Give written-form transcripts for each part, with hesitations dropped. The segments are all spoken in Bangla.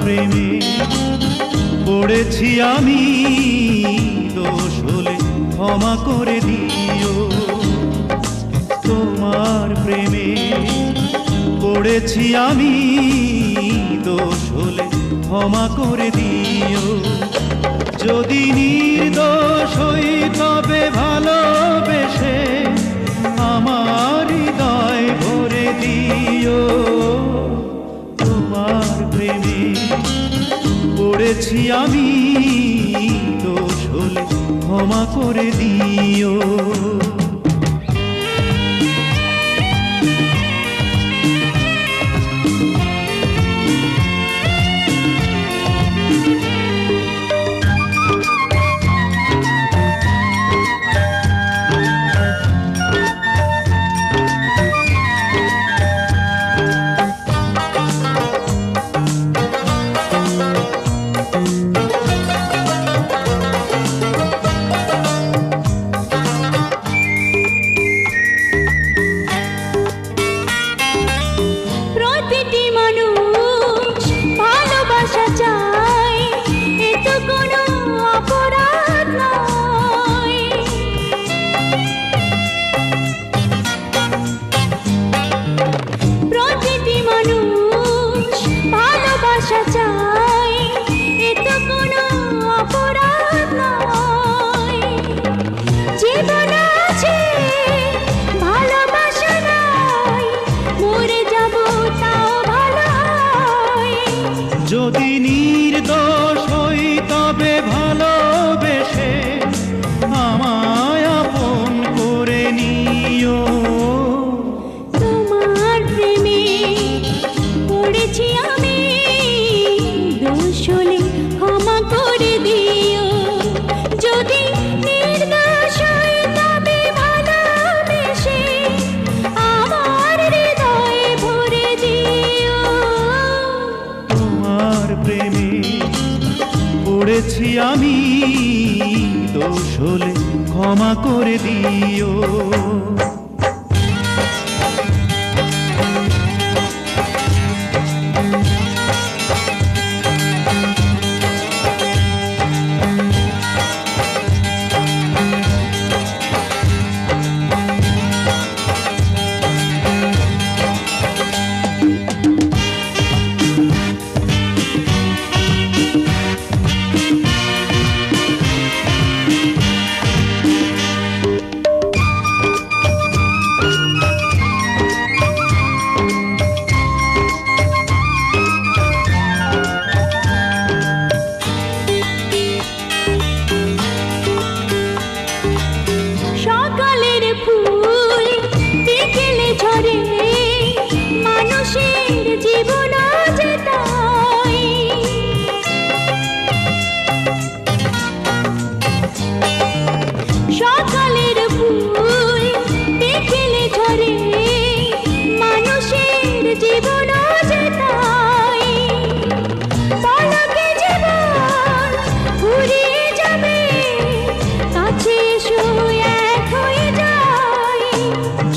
প্রেমে পড়েছি আমি, দোষ হলে ক্ষমা করে দিও। তোমার প্রেমে পড়েছি আমি, দোষ হলে ক্ষমা করে দিও। যদি নির্দোষ হই তবে ভালোবেসে আমার হৃদয় ভরে দিও। তোমার প্রেমে পড়েছি আমি, দোষ হলে ক্ষমা করে দিও। যদি নির্দোষ হই তবে ভালোবেসে আমায় আপন করে নিও। তোমার প্রেমে পড়েছি আমি, দোষ হলে ক্ষমা করে দিও। যদি নির্দোষ হই তবে ভালোবেসে আমার হৃদয়ে ভরে দিও। তোমার প্রেমে পড়েছি আমি, দোষ হলে ক্ষমা করে দিও।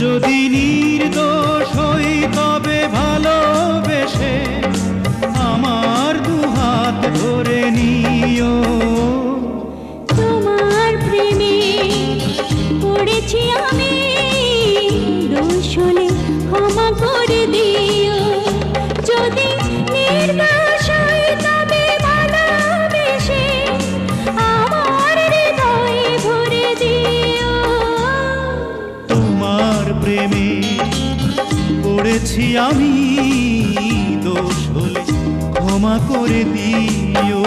যদি নির্দোষ হই তবে ভালোবেসে আমার দুহাত ধরে নিও। তোমার প্রেমে পড়েছি আমি, দোষ হলে ক্ষমা করে দিও। যদি নির্দোষ হই তবে ভালোবেসে আমার হৃদয়ে ভরে দিও। তোমার প্রেমে পড়েছি আমি, দোষ হলে ক্ষমা করে দিও।